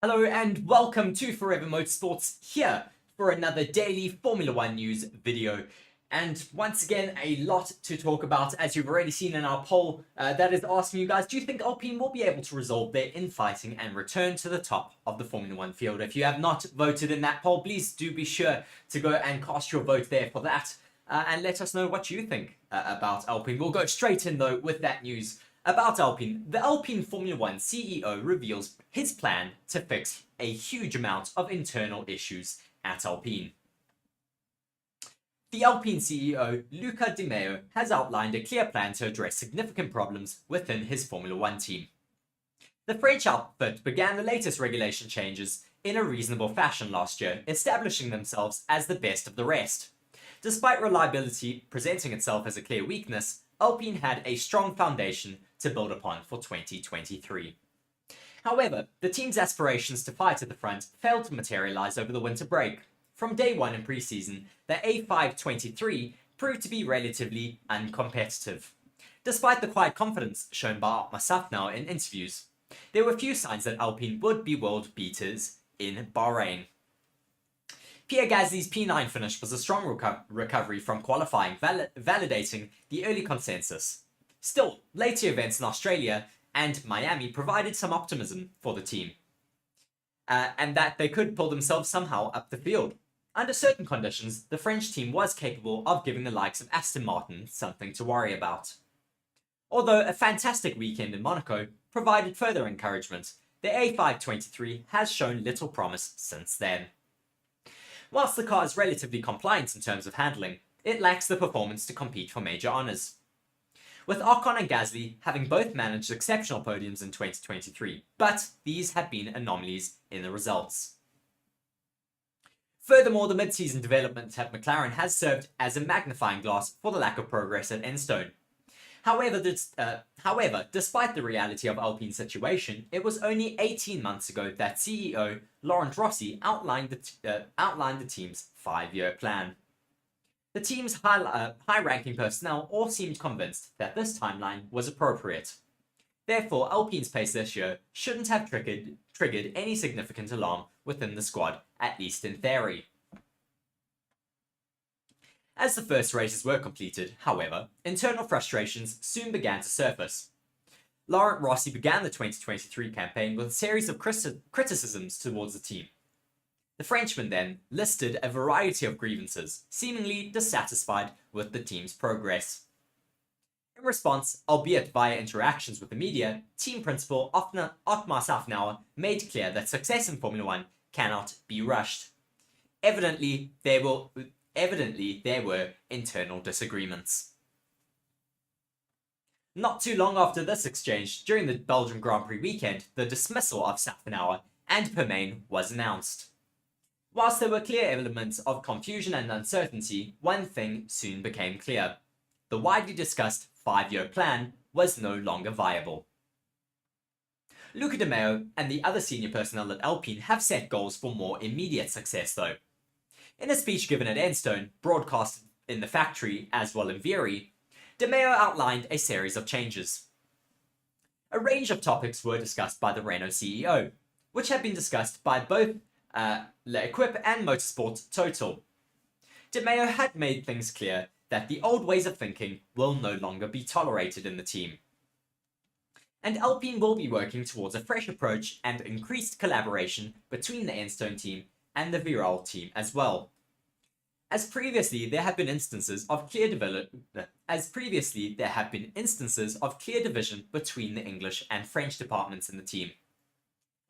Hello and welcome to Forever Motorsports here for another daily Formula One news video. And once again, a lot to talk about, as you've already seen in our poll that is asking you guys, do you think Alpine will be able to resolve their infighting and return to the top of the Formula One field? If you have not voted in that poll, please do be sure to go and cast your vote there for that. And let us know what you think about Alpine. We'll go straight in though with that news. About Alpine, the Alpine Formula One CEO reveals his plan to fix a huge amount of internal issues at Alpine. The Alpine CEO, Luca Di Maio, has outlined a clear plan to address significant problems within his Formula One team. The French outfit began the latest regulation changes in a reasonable fashion last year, establishing themselves as the best of the rest. Despite reliability presenting itself as a clear weakness, Alpine had a strong foundation to build upon for 2023. However, the team's aspirations to fight at the front failed to materialize over the winter break. From day one in pre-season, the A523 proved to be relatively uncompetitive. Despite the quiet confidence shown by Otmar Safnauer in interviews, there were few signs that Alpine would be world beaters in Bahrain. Pierre Gasly's P9 finish was a strong recovery from qualifying, validating the early consensus. Still, later events in Australia and Miami provided some optimism for the team, and that they could pull themselves somehow up the field. Under certain conditions, the French team was capable of giving the likes of Aston Martin something to worry about. Although a fantastic weekend in Monaco provided further encouragement, the A523 has shown little promise since then. Whilst the car is relatively compliant in terms of handling, it lacks the performance to compete for major honours. With Ocon and Gasly having both managed exceptional podiums in 2023, but these have been anomalies in the results. Furthermore, the mid-season development at McLaren has served as a magnifying glass for the lack of progress at Enstone. However, despite the reality of Alpine's situation, it was only 18 months ago that CEO Laurent Rossi outlined the team's 5-year plan. The team's high-ranking personnel all seemed convinced that this timeline was appropriate. Therefore, Alpine's pace this year shouldn't have triggered any significant alarm within the squad, at least in theory. As the first races were completed, however, internal frustrations soon began to surface. Laurent Rossi began the 2023 campaign with a series of criticisms towards the team. The Frenchman then listed a variety of grievances, seemingly dissatisfied with the team's progress. In response, albeit via interactions with the media, team principal Otmar Safnauer made clear that success in Formula One cannot be rushed. Evidently, there were internal disagreements. Not too long after this exchange, during the Belgian Grand Prix weekend, the dismissal of Safnauer and Permain was announced. Whilst there were clear elements of confusion and uncertainty, one thing soon became clear. The widely discussed 5-year plan was no longer viable. Luca Di Maio and the other senior personnel at Alpine have set goals for more immediate success though. In a speech given at Enstone, broadcast in the factory as well in Vieri, Di Maio outlined a series of changes. A range of topics were discussed by the Renault CEO, which had been discussed by both L'Equipe and Motorsports Total. Di Maio had made things clear that the old ways of thinking will no longer be tolerated in the team. And Alpine will be working towards a fresh approach and increased collaboration between the Enstone team and the Viral team as well. As previously, there have been instances of clear division between the English and French departments in the team.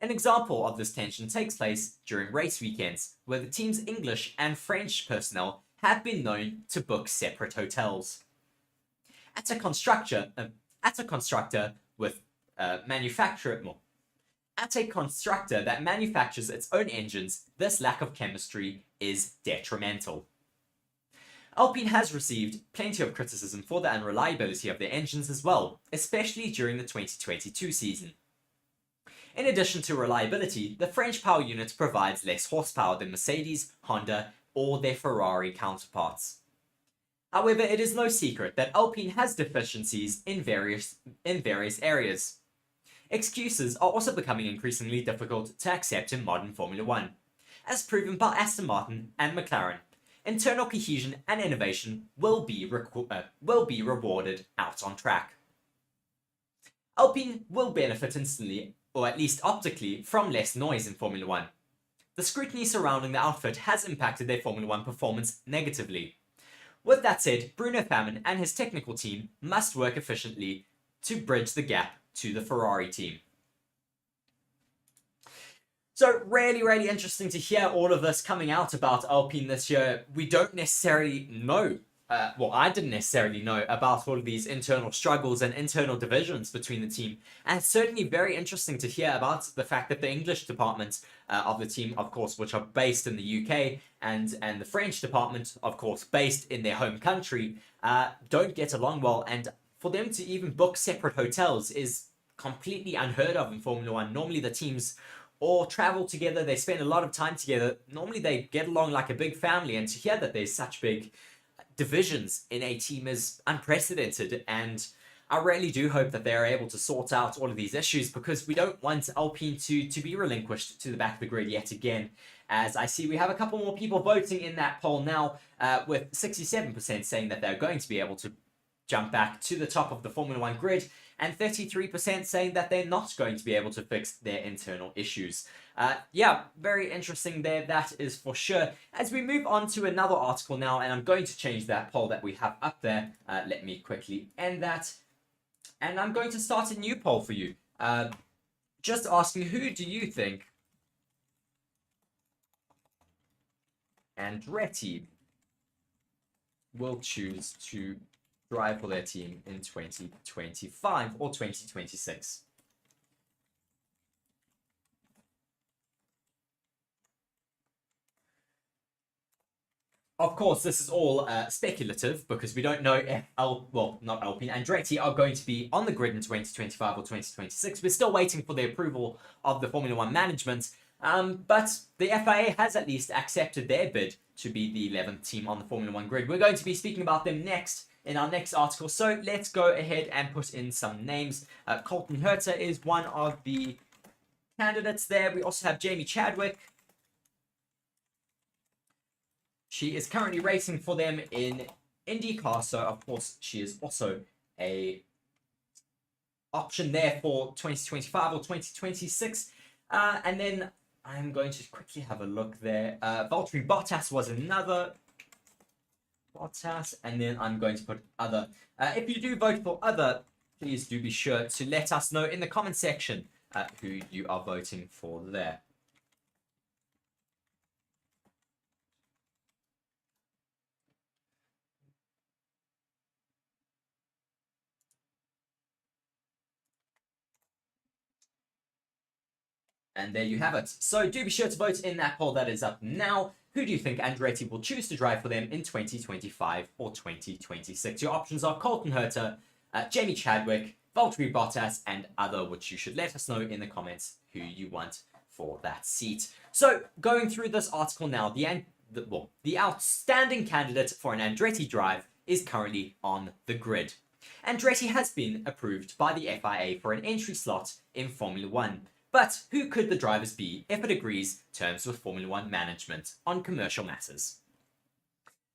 An example of this tension takes place during race weekends, where the team's English and French personnel have been known to book separate hotels. At a constructor that manufactures its own engines, this lack of chemistry is detrimental. Alpine has received plenty of criticism for the unreliability of their engines as well, especially during the 2022 season. In addition to reliability, the French power unit provides less horsepower than Mercedes, Honda, or their Ferrari counterparts. However, it is no secret that Alpine has deficiencies in various areas. excuses are also becoming increasingly difficult to accept in modern Formula One, as proven by Aston Martin and McLaren. Internal cohesion and innovation will be rewarded out on track. Alpine will benefit instantly, or at least optically, from less noise in Formula One. The scrutiny surrounding the outfit has impacted their Formula One performance negatively. With that said, Bruno Famin and his technical team must work efficiently to bridge the gap to the Ferrari team. So really interesting to hear all of this coming out about Alpine this year. We don't necessarily know, I didn't necessarily know about all of these internal struggles and internal divisions between the team. And it's certainly very interesting to hear about the fact that the English department of the team, of course, which are based in the UK, and the French department, of course, based in their home country, don't get along well. And for them to even book separate hotels is completely unheard of in Formula One. Normally the teams or travel together, they spend a lot of time together. Normally they get along like a big family, and to hear that there's such big divisions in a team is unprecedented, and I really do hope that they're able to sort out all of these issues, because we don't want Alpine to be relinquished to the back of the grid yet again. As I see, we have a couple more people voting in that poll now, with 67% saying that they're going to be able to jump back to the top of the Formula One grid, and 33% saying that they're not going to be able to fix their internal issues. Yeah, very interesting there, that is for sure. As we move on to another article now, and I'm going to change that poll that we have up there. Let me quickly end that. And I'm going to start a new poll for you. Just asking, who do you think Andretti will choose to drive for their team in 2025 or 2026? Of course, this is all speculative, because we don't know if not Alpine, Andretti are going to be on the grid in 2025 or 2026. We're still waiting for the approval of the Formula One management, but the FIA has at least accepted their bid to be the 11th team on the Formula One grid. We're going to be speaking about them next in our next article, so let's go ahead and put in some names. Colton Herta is one of the candidates there. We also have Jamie Chadwick. She is currently racing for them in IndyCar, so of course she is also a option there for 2025 or 2026. And then I'm going to quickly have a look there. Valtteri Bottas was another. Bottas, and then I'm going to put other. If you do vote for other, please do be sure to let us know in the comment section who you are voting for there. And there you have it. So do be sure to vote in that poll that is up now. Who do you think Andretti will choose to drive for them in 2025 or 2026? Your options are Colton Herta, Jamie Chadwick, Valtteri Bottas, and other, which you should let us know in the comments who you want for that seat. So going through this article now, the outstanding candidate for an Andretti drive is currently on the grid. Andretti has been approved by the FIA for an entry slot in Formula One. But who could the drivers be if it agrees terms with Formula One management on commercial matters?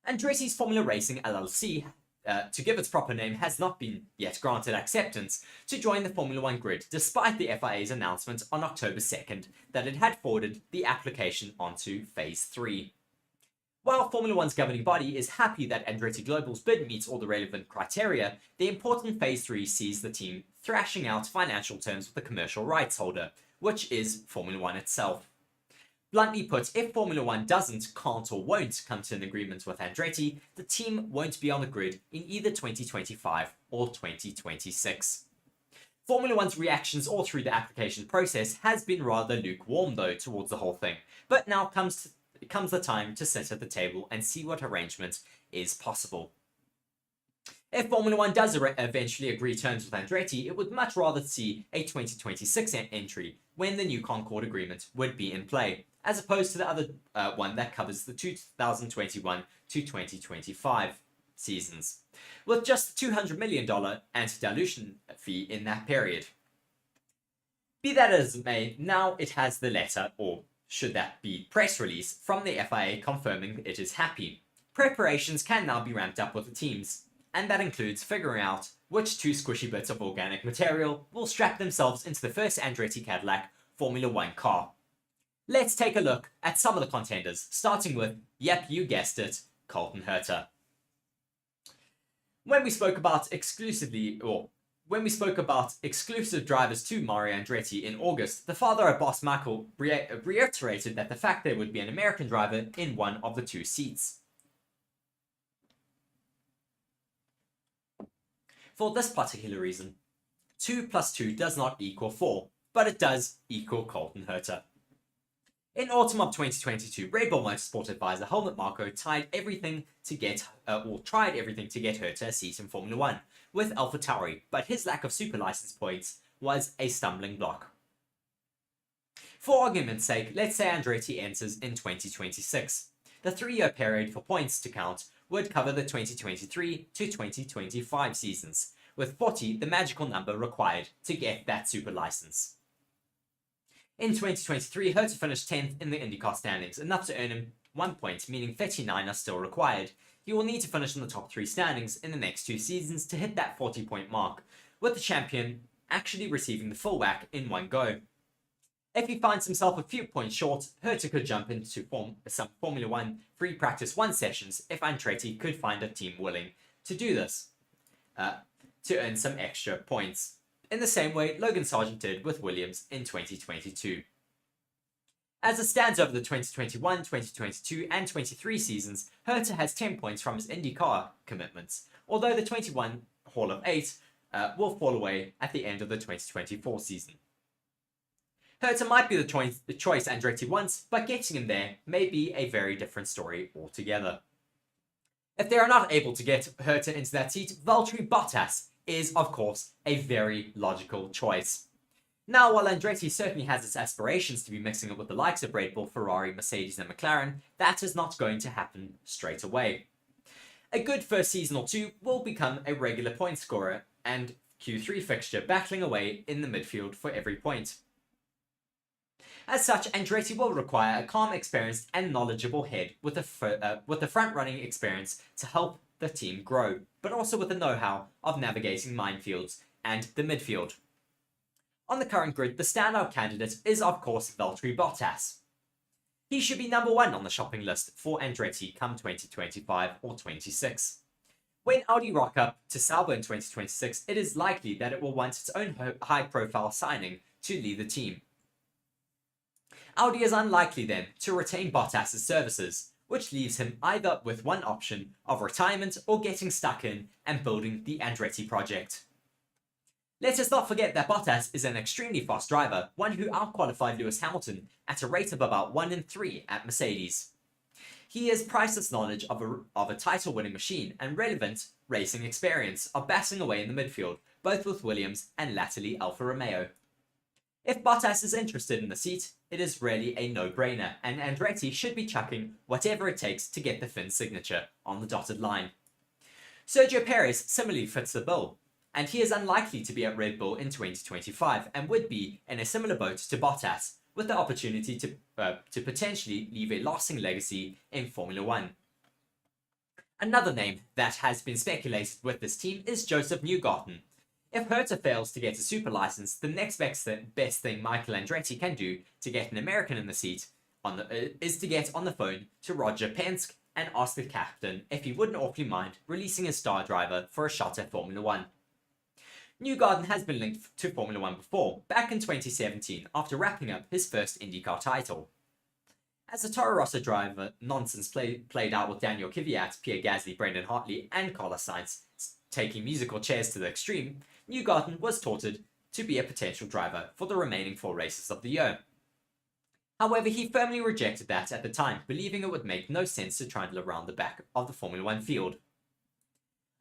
Andretti's Formula Racing LLC, to give its proper name, has not been yet granted acceptance to join the Formula One grid, despite the FIA's announcement on October 2nd that it had forwarded the application onto Phase 3. While Formula One's governing body is happy that Andretti Global's bid meets all the relevant criteria, the important Phase 3 sees the team thrashing out financial terms with the commercial rights holder, which is Formula One itself. Bluntly put, if Formula One doesn't, can't, or won't come to an agreement with Andretti, the team won't be on the grid in either 2025 or 2026. Formula One's reactions all through the application process has been rather lukewarm, though, towards the whole thing, but now comes the time to sit at the table and see what arrangement is possible. If Formula One does eventually agree terms with Andretti, it would much rather see a 2026 entry when the new Concord agreement would be in play, as opposed to the other one that covers the 2021 to 2025 seasons, with just the $200 million anti-dilution fee in that period. Be that as it may, now it has the letter, or should that be press release, from the FIA confirming it is happy. Preparations can now be ramped up with the teams, and that includes figuring out which two squishy bits of organic material will strap themselves into the first Andretti Cadillac Formula One car. Let's take a look at some of the contenders, starting with, yep, you guessed it, Colton Herta. When we spoke about exclusive drivers to Mario Andretti in August, the father of boss Michael reiterated that the fact there would be an American driver in one of the two seats. For this particular reason, 2 plus 2 does not equal 4, but it does equal Colton Herta. In autumn of 2022, Red Bull Motorsport advisor Helmut Marko tried everything to get Herta a seat in Formula One with AlphaTauri, but his lack of super license points was a stumbling block. For argument's sake, let's say Andretti enters in 2026. The 3-year period for points to count would cover the 2023 to 2025 seasons, with 40 the magical number required to get that super license. In 2023, Herta finished 10th in the IndyCar standings, enough to earn him 1 point, meaning 39 are still required. He will need to finish in the top 3 standings in the next 2 seasons to hit that 40-point mark, with the champion actually receiving the full whack in one go. If he finds himself a few points short, Herta could jump into some Formula 1 free practice 1 sessions if Andretti could find a team willing to do this, to earn some extra points, in the same way Logan Sargent did with Williams in 2022. As it stands over the 2021, 2022 and 23 seasons, Herta has 10 points from his IndyCar commitments, although the 21 Hall of 8 will fall away at the end of the 2024 season. Herta might be the choice Andretti wants, but getting him there may be a very different story altogether. If they are not able to get Herta into that seat, Valtteri Bottas is, of course, a very logical choice. Now, while Andretti certainly has its aspirations to be mixing it with the likes of Red Bull, Ferrari, Mercedes and McLaren, that is not going to happen straight away. A good first season or two will become a regular point scorer and Q3 fixture, battling away in the midfield for every point. As such, Andretti will require a calm, experienced and knowledgeable head with the front-running experience to help the team grow, but also with the know-how of navigating minefields and the midfield. On the current grid, the standout candidate is of course Valtteri Bottas. He should be number 1 on the shopping list for Andretti come 2025 or 26. When Audi rock up to Sauber in 2026, it is likely that it will want its own high-profile signing to lead the team. Audi is unlikely then to retain Bottas' services, which leaves him either with one option of retirement or getting stuck in and building the Andretti project. Let us not forget that Bottas is an extremely fast driver, one who outqualified Lewis Hamilton at a rate of about 1 in 3 at Mercedes. He has priceless knowledge of a title-winning machine and relevant racing experience of battling away in the midfield, both with Williams and latterly Alfa Romeo. If Bottas is interested in the seat, it is really a no-brainer, and Andretti should be chucking whatever it takes to get the Finn signature on the dotted line. Sergio Perez similarly fits the bill, and he is unlikely to be at Red Bull in 2025 and would be in a similar boat to Bottas, with the opportunity to potentially leave a lasting legacy in Formula One. Another name that has been speculated with this team is Joseph Newgarden. If Herta fails to get a super license, the next best thing Michael Andretti can do to get an American in the seat is to get on the phone to Roger Penske and ask the captain if he wouldn't awfully mind releasing his star driver for a shot at Formula One. Newgarden has been linked to Formula One before, back in 2017 after wrapping up his first IndyCar title. As the Toro Rosso driver nonsense played out with Daniel Kvyat, Pierre Gasly, Brendan Hartley and Carlos Sainz taking musical chairs to the extreme, Newgarden was touted to be a potential driver for the remaining 4 races of the year. However, he firmly rejected that at the time, believing it would make no sense to trundle around the back of the Formula One field.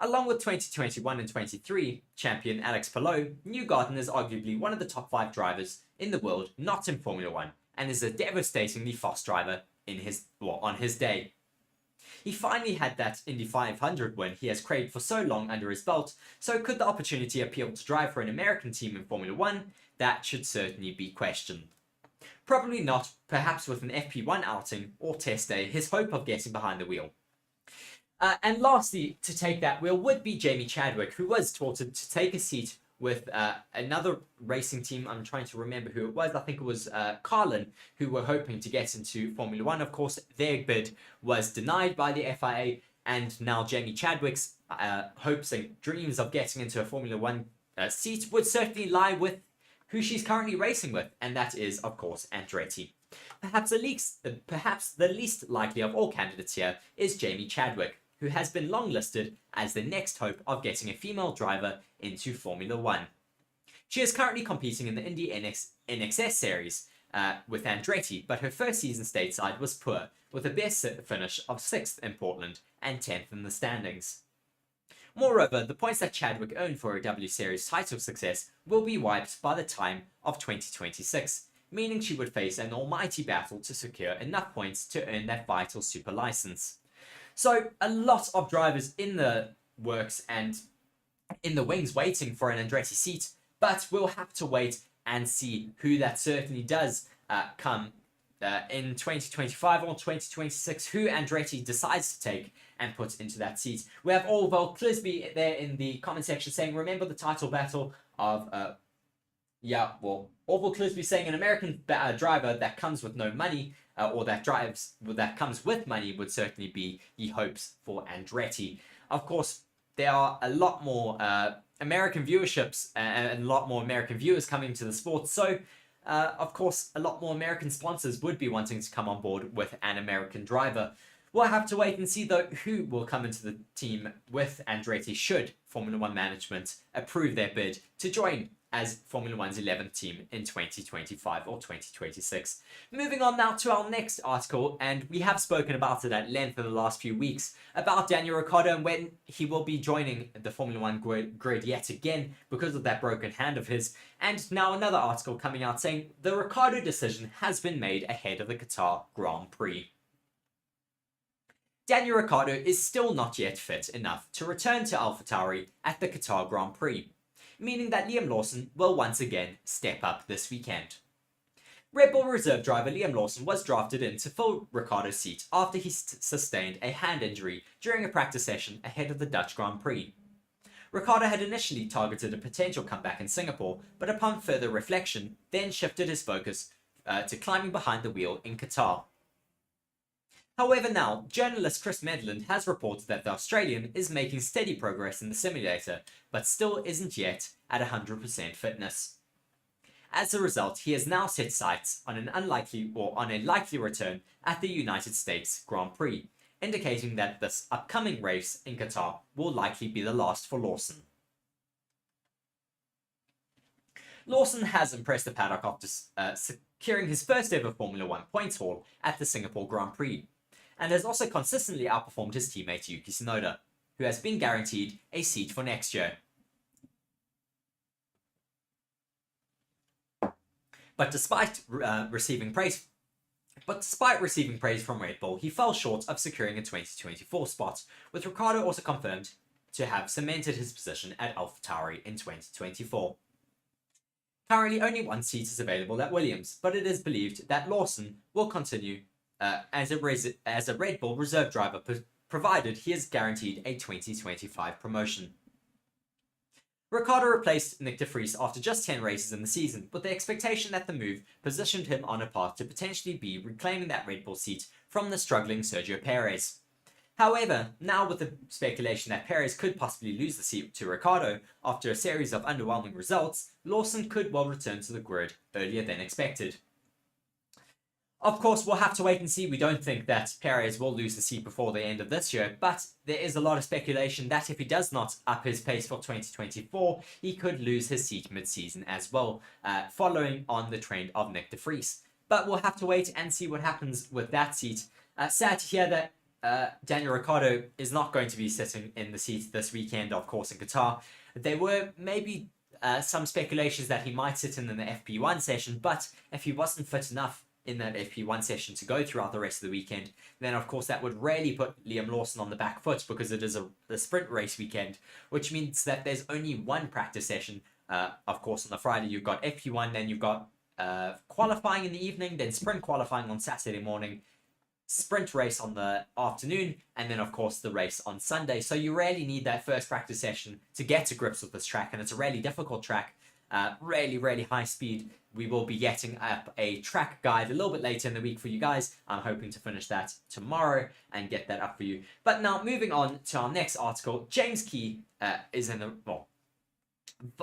Along with 2021 and 23 champion Alex Palou, Newgarden is arguably one of the top 5 drivers in the world not in Formula One, and is a devastatingly fast driver on his day. He finally had that Indy 500 win he has craved for so long under his belt, so could the opportunity appeal to drive for an American team in Formula One, that should certainly be questioned. Probably not, perhaps with an FP1 outing or test day, his hope of getting behind the wheel. And lastly, to take that wheel would be Jamie Chadwick, who was touted to take a seat with another racing team. I'm trying to remember who it was. I think it was Carlin, who were hoping to get into Formula One. Of course, their bid was denied by the FIA, and now Jamie Chadwick's hopes and dreams of getting into a Formula One seat would certainly lie with who she's currently racing with, and that is, of course, Andretti. Perhaps the least likely of all candidates here is Jamie Chadwick, who has been long-listed as the next hope of getting a female driver into Formula One. She is currently competing in the Indy NXS series with Andretti, but her first season stateside was poor, with a best finish of 6th in Portland and 10th in the standings. Moreover, the points that Chadwick earned for her W Series title success will be wiped by the time of 2026, meaning she would face an almighty battle to secure enough points to earn that vital super license. So a lot of drivers in the works and in the wings waiting for an Andretti seat, but we'll have to wait and see who that certainly does come in 2025 or 2026, who Andretti decides to take and put into that seat. We have Orville Clisby there in the comment section saying, remember the title battle of Orville Clisby saying an American driver that comes with no money or that comes with money would certainly be he hopes for Andretti. Of course, there are a lot more American viewerships and a lot more American viewers coming to the sport, so of course a lot more American sponsors would be wanting to come on board with an American driver. We'll have to wait and see though who will come into the team with Andretti should Formula One management approve their bid to join as Formula One's 11th team in 2025 or 2026. Moving on now to our next article, and we have spoken about it at length in the last few weeks, about Daniel Ricciardo and when he will be joining the Formula One grid yet again because of that broken hand of his. And now another article coming out saying the Ricciardo decision has been made ahead of the Qatar Grand Prix. Daniel Ricciardo is still not yet fit enough to return to AlphaTauri at the Qatar Grand Prix, meaning that Liam Lawson will once again step up this weekend. Red Bull reserve driver Liam Lawson was drafted in to fill Ricciardo's seat after he sustained a hand injury during a practice session ahead of the Dutch Grand Prix. Ricciardo had initially targeted a potential comeback in Singapore, but upon further reflection, then shifted his focus to climbing behind the wheel in Qatar. However now, journalist Chris Medland has reported that the Australian is making steady progress in the simulator, but still isn't yet at 100% fitness. As a result, he has now set sights on a likely return at the United States Grand Prix, indicating that this upcoming race in Qatar will likely be the last for Lawson. Lawson has impressed the paddock after securing his first ever Formula One points haul at the Singapore Grand Prix, and has also consistently outperformed his teammate Yuki Tsunoda, who has been guaranteed a seat for next year. But despite receiving praise from Red Bull, he fell short of securing a 2024 spot, with Ricciardo also confirmed to have cemented his position at AlphaTauri in 2024. Currently, only one seat is available at Williams, but it is believed that Lawson will continue as a Red Bull reserve driver, provided he is guaranteed a 2025 promotion. Ricciardo replaced Nick de Vries after just 10 races in the season, with the expectation that the move positioned him on a path to potentially be reclaiming that Red Bull seat from the struggling Sergio Perez. However, now with the speculation that Perez could possibly lose the seat to Ricciardo after a series of underwhelming results, Lawson could well return to the grid earlier than expected. Of course, we'll have to wait and see. We don't think that Perez will lose the seat before the end of this year, but there is a lot of speculation that if he does not up his pace for 2024, he could lose his seat mid-season as well, following on the trend of Nick de Vries. But we'll have to wait and see what happens with that seat. Sad to hear that Daniel Ricciardo is not going to be sitting in the seat this weekend, of course, in Qatar. There were maybe some speculations that he might sit in the FP1 session, but if he wasn't fit enough in that FP1 session to go throughout the rest of the weekend, then of course that would really put Liam Lawson on the back foot, because it is a sprint race weekend, which means that there's only one practice session Of course, on the Friday, you've got FP1, then you've got qualifying in the evening, then sprint qualifying on Saturday morning, sprint race on the afternoon, and then, of course, the race on Sunday. So you really need that first practice session to get to grips with this track, and it's a really difficult track, really high speed. We will be getting up a track guide a little bit later in the week for you guys. I'm hoping to finish that tomorrow and get that up for you. But now, moving on to our next article, James Key is in the... Well,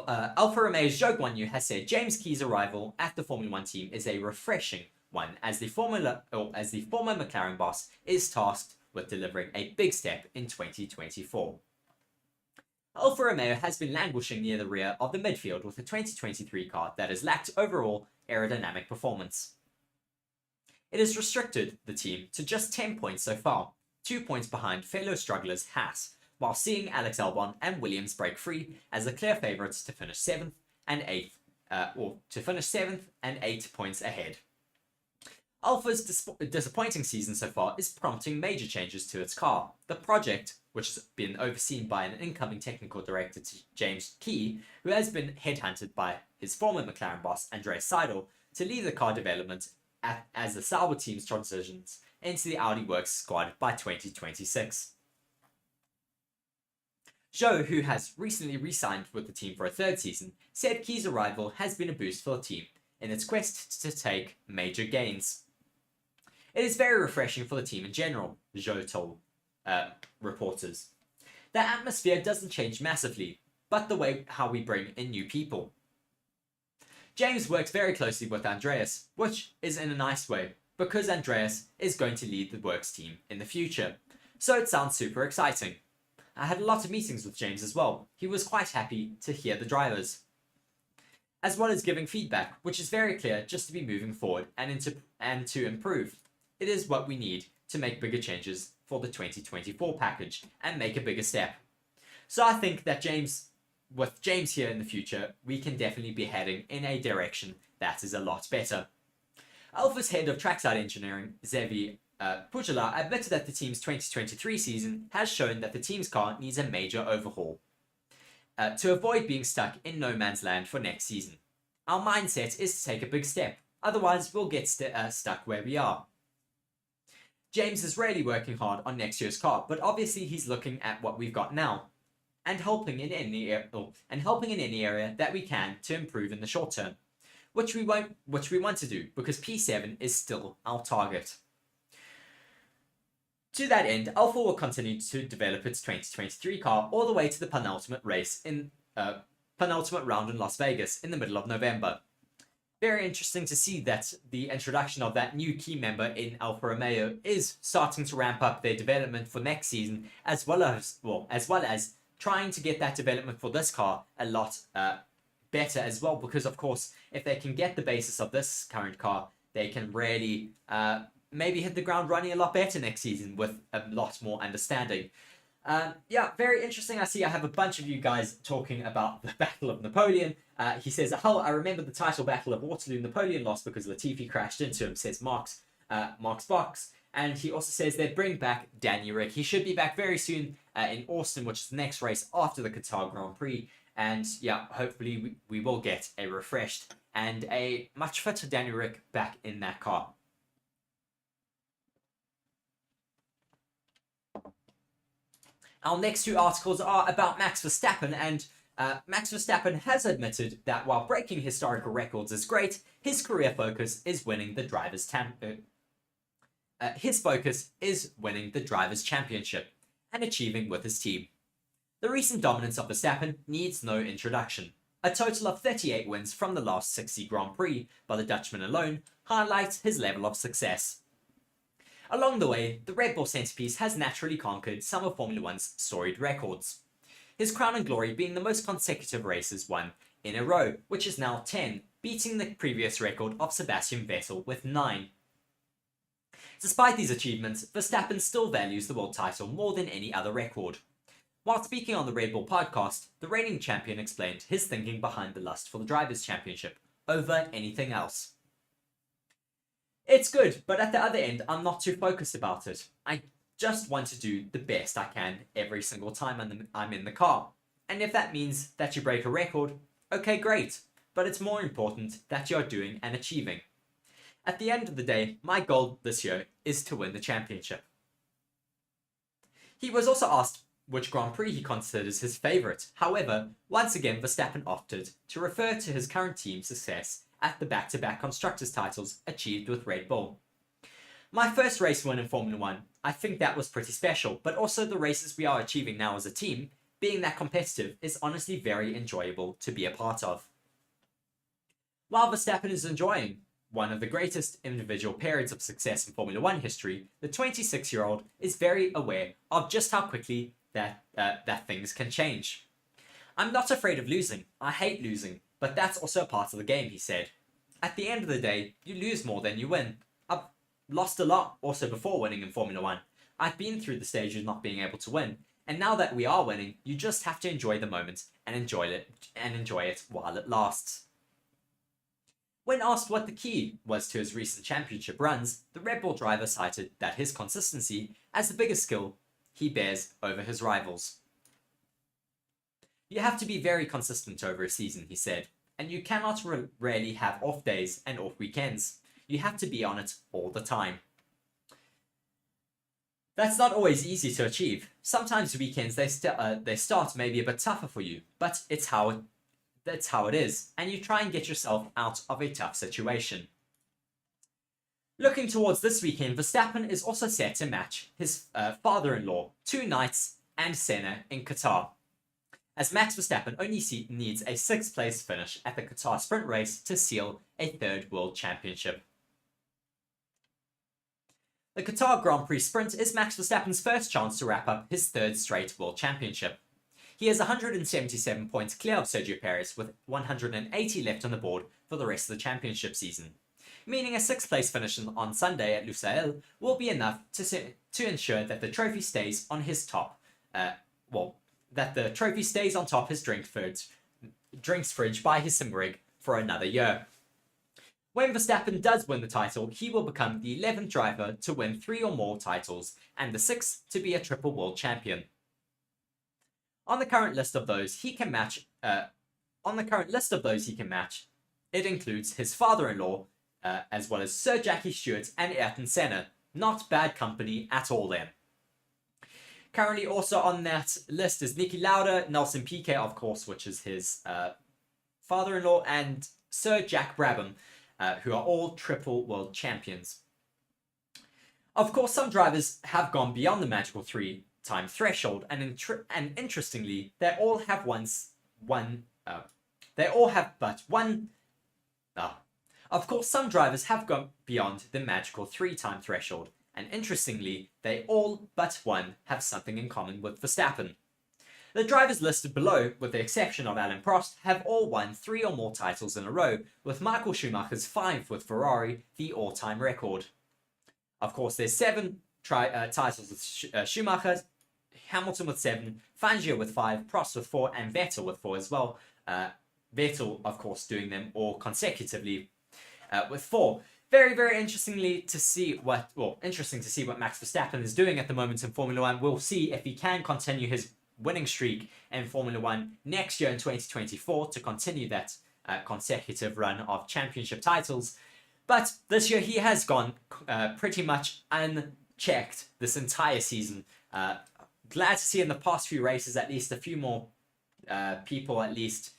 Alfa Romeo's Joe Guanyu has said James Key's arrival at the Formula One team is a refreshing one, as the former McLaren boss is tasked with delivering a big step in 2024. Alfa Romeo has been languishing near the rear of the midfield with a 2023 car that has lacked overall aerodynamic performance. It has restricted the team to just 10 points so far, 2 points behind fellow strugglers Haas, while seeing Alex Albon and Williams break free as the clear favourites to finish 7th and 8 points ahead. Alfa's disappointing season so far is prompting major changes to its car. The project, which has been overseen by an incoming technical director, James Key, who has been headhunted by his former McLaren boss, Andreas Seidel, to lead the car development as the Sauber team's transitions into the Audi Works squad by 2026. Joe, who has recently re-signed with the team for a third season, said Key's arrival has been a boost for the team in its quest to take major gains. It is very refreshing for the team in general, Joe told reporters. The atmosphere doesn't change massively, but the way how we bring in new people. James works very closely with Andreas, which is in a nice way, because Andreas is going to lead the Works team in the future. So it sounds super exciting. I had a lot of meetings with James as well. He was quite happy to hear the drivers, as well as giving feedback, which is very clear just to be moving forward and to improve. It is what we need to make bigger changes for the 2024 package and make a bigger step. So I think that with James here in the future, we can definitely be heading in a direction that is a lot better. Alfa's head of trackside engineering, Xavier Pujola, admitted that the team's 2023 season has shown that the team's car needs a major overhaul to avoid being stuck in no man's land for next season. Our mindset is to take a big step, otherwise we'll get stuck where we are. James is really working hard on next year's car, but obviously he's looking at what we've got now and helping in any area that we can to improve in the short term, which we want to do because P7 is still our target. To that end, Alfa will continue to develop its 2023 car all the way to the penultimate round in Las Vegas in the middle of November. Very interesting to see that the introduction of that new key member in Alfa Romeo is starting to ramp up their development for next season, as well as trying to get that development for this car a lot better as well. Because of course, if they can get the basis of this current car, they can really maybe hit the ground running a lot better next season with a lot more understanding. Yeah, very interesting. I have a bunch of you guys talking about the Battle of Napoleon. He says, I remember the title Battle of Waterloo. Napoleon lost because Latifi crashed into him, says Mark's Box. And he also says they bring back Danny Rick. He should be back very soon in Austin, which is the next race after the Qatar Grand Prix. And yeah, hopefully we will get a refreshed and a much fitter Danny Rick back in that car. Our next two articles are about Max Verstappen, and Max Verstappen has admitted that while breaking historical records is great, his career focus is winning the Drivers' Championship and achieving with his team. The recent dominance of Verstappen needs no introduction. A total of 38 wins from the last 60 Grand Prix by the Dutchman alone highlights his level of success. Along the way, the Red Bull centerpiece has naturally conquered some of Formula One's storied records, his crown and glory being the most consecutive races won in a row, which is now 10, beating the previous record of Sebastian Vettel with 9. Despite these achievements, Verstappen still values the world title more than any other record. While speaking on the Red Bull podcast, the reigning champion explained his thinking behind the lust for the Drivers' Championship over anything else. It's good, but at the other end, I'm not too focused about it. I just want to do the best I can every single time I'm in the car. And if that means that you break a record, Okay, great, but it's more important that you're doing and achieving. At the end of the day, my goal this year is to win the championship. He was also asked which Grand Prix he considers his favourite. However, once again, Verstappen opted to refer to his current team's success at the back-to-back constructors' titles achieved with Red Bull. My first race win in Formula 1, I think that was pretty special, but also the races we are achieving now as a team, being that competitive, is honestly very enjoyable to be a part of. While Verstappen is enjoying one of the greatest individual periods of success in Formula 1 history, the 26-year-old is very aware of just how quickly that things can change. I'm not afraid of losing. I hate losing, but that's also a part of the game, he said. At the end of the day, you lose more than you win. I've lost a lot also before winning in Formula 1. I've been through the stages of not being able to win, and now that we are winning, you just have to enjoy the moment and enjoy it while it lasts. When asked what the key was to his recent championship runs, the Red Bull driver cited that his consistency as the biggest skill he bears over his rivals. You have to be very consistent over a season, he said, and you cannot really have off days and off weekends. You have to be on it all the time. That's not always easy to achieve. Sometimes the weekends they start maybe a bit tougher for you, but that's how it is, and you try and get yourself out of a tough situation. Looking towards this weekend, Verstappen is also set to match his father-in-law, 2 nights, and Senna in Qatar, as Max Verstappen only needs a 6th place finish at the Qatar sprint race to seal a 3rd world championship. The Qatar Grand Prix sprint is Max Verstappen's first chance to wrap up his 3rd straight world championship. He has 177 points clear of Sergio Perez, with 180 left on the board for the rest of the championship season, meaning a 6th place finish on Sunday at Lusail will be enough to ensure that the trophy stays on his top. That the trophy stays on top his drinks fridge by his sim rig for another year. When Verstappen does win the title, he will become the 11th driver to win 3 or more titles, and the 6th to be a triple world champion. On the current list of those he can match, it includes his father-in-law, as well as Sir Jackie Stewart and Ayrton Senna. Not bad company at all then. Currently also on that list is Niki Lauda, Nelson Piquet, of course, which is his father-in-law, and Sir Jack Brabham, who are all triple world champions. Of course, some drivers have gone beyond the magical 3-time threshold, and interestingly, they all have but one. Of course, some drivers have gone beyond the magical 3-time threshold, and interestingly, they all but one have something in common with Verstappen. The drivers listed below, with the exception of Alain Prost, have all won 3 or more titles in a row, with Michael Schumacher's 5 with Ferrari the all-time record. Of course, there's 7 titles with Schumacher, Hamilton with 7, Fangio with 5, Prost with 4, and Vettel with 4 as well. Vettel, of course, doing them all consecutively with 4. Very, very interesting to see what Max Verstappen is doing at the moment in Formula 1. We'll see if he can continue his winning streak in Formula 1 next year in 2024 to continue that consecutive run of championship titles. But this year he has gone pretty much unchecked this entire season. Glad to see in the past few races at least a few more people at least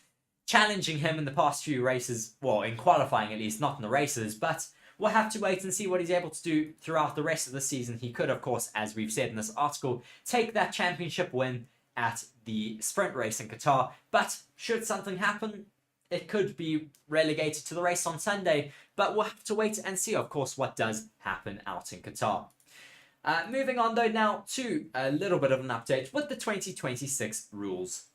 challenging him in the past few races. Well, in qualifying at least, not in the races, but we'll have to wait and see what he's able to do throughout the rest of the season. He could, of course, as we've said in this article, take that championship win at the sprint race in Qatar. But should something happen, it could be relegated to the race on Sunday. But we'll have to wait and see, of course, what does happen out in Qatar. Moving on, though, now to a little bit of an update with the 2026 rules.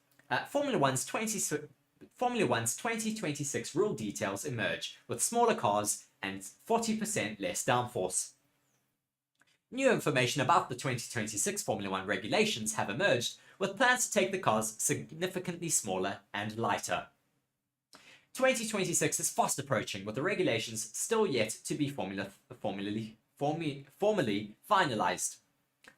Formula One's 2026 rule details emerge, with smaller cars and 40% less downforce. New information about the 2026 Formula 1 regulations have emerged, with plans to take the cars significantly smaller and lighter. 2026 is fast approaching, with the regulations still yet to be formally finalised.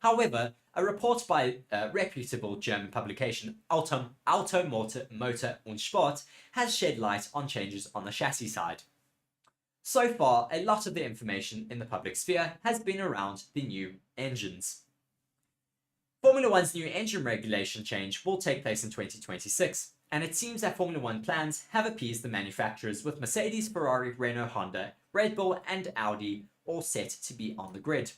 However, A report by reputable German publication Motor und Sport has shed light on changes on the chassis side. So far, a lot of the information in the public sphere has been around the new engines. Formula One's new engine regulation change will take place in 2026, and it seems that Formula One plans have appeased the manufacturers, with Mercedes, Ferrari, Renault, Honda, Red Bull, and Audi all set to be on the grid.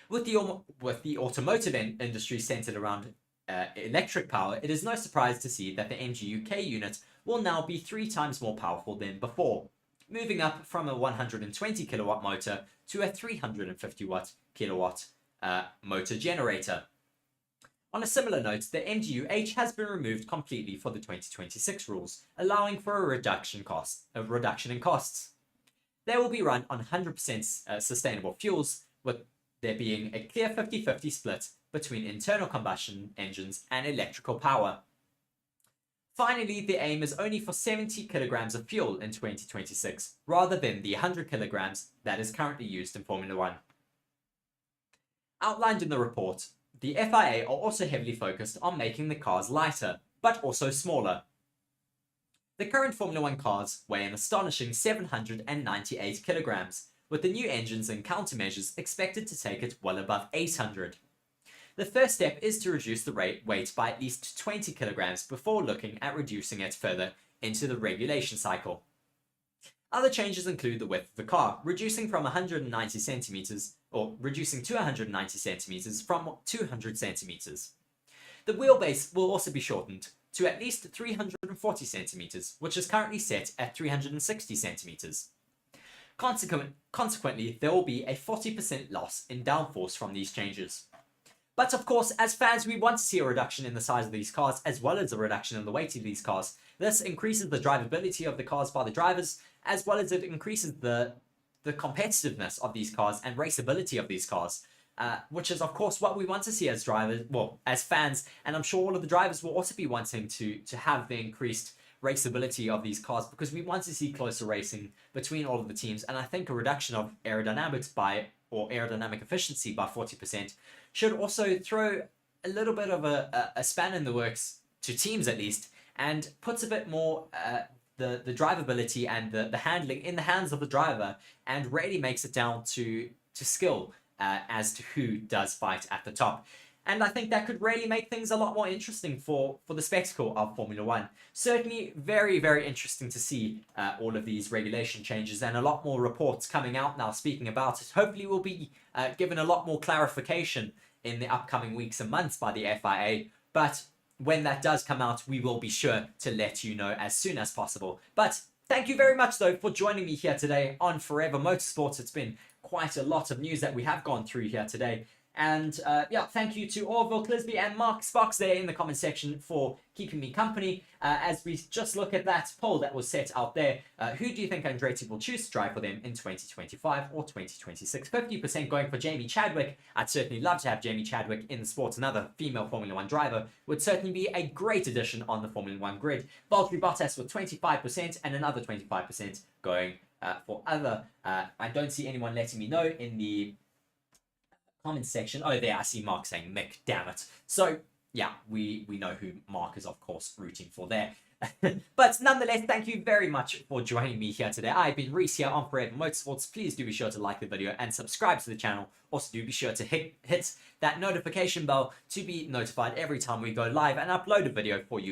With the automotive industry centered around electric power, it is no surprise to see that the MG UK unit will now be 3 times more powerful than before, moving up from a 120 kilowatt motor to a 350 kilowatt motor generator. On a similar note, the MGU-H has been removed completely for the 2026 rules, allowing for a reduction in costs. They will be run on 100% sustainable fuels, with there being a clear 50-50 split between internal combustion engines and electrical power. Finally, the aim is only for 70 kilograms of fuel in 2026, rather than the 100 kilograms that is currently used in Formula One. Outlined in the report, the FIA are also heavily focused on making the cars lighter, but also smaller. The current Formula One cars weigh an astonishing 798 kilograms, with the new engines and countermeasures expected to take it well above 800. The first step is to reduce the weight by at least 20 kilograms before looking at reducing it further into the regulation cycle. Other changes include the width of the car, reducing to 190 centimeters from 200 centimeters. The wheelbase will also be shortened to at least 340 centimeters, which is currently set at 360 centimeters. Consequently, there will be a 40% loss in downforce from these changes. But of course, as fans, we want to see a reduction in the size of these cars, as well as a reduction in the weight of these cars. This increases the drivability of the cars by the drivers, as well as it increases the competitiveness of these cars and raceability of these cars, which is of course what we want to see as drivers, well, as fans, and I'm sure all of the drivers will also be wanting to have the increased raceability of these cars, because we want to see closer racing between all of the teams. And I think a reduction of aerodynamic efficiency by 40% should also throw a little bit of a span in the works to teams, at least, and puts a bit more the drivability and the handling in the hands of the driver, and really makes it down to skill as to who does fight at the top. And I think that could really make things a lot more interesting for the spectacle of Formula One. Certainly very, very interesting to see all of these regulation changes, and a lot more reports coming out now speaking about it. Hopefully we'll be given a lot more clarification in the upcoming weeks and months by the FIA. But when that does come out, we will be sure to let you know as soon as possible. But thank you very much, though, for joining me here today on Forever Motorsports. It's been quite a lot of news that we have gone through here today. And yeah, thank you to Orville Clisby and Mark Spox there in the comment section for keeping me company as we just look at that poll that was set out there. Who do you think Andretti will choose to drive for them in 2025 or 2026? 50% going for Jamie Chadwick. I'd certainly love to have Jamie Chadwick in the sport. Another female Formula One driver would certainly be a great addition on the Formula One grid. Valtteri Bottas with 25% and another 25% going for other. I don't see anyone letting me know in the comment section. Oh, there, I see Mark saying Mick, damn it. So, yeah, we know who Mark is, of course, rooting for there. But nonetheless, thank you very much for joining me here today. I've been Reece here on Forever Motorsports. Please do be sure to like the video and subscribe to the channel. Also, do be sure to hit that notification bell to be notified every time we go live and upload a video for you guys.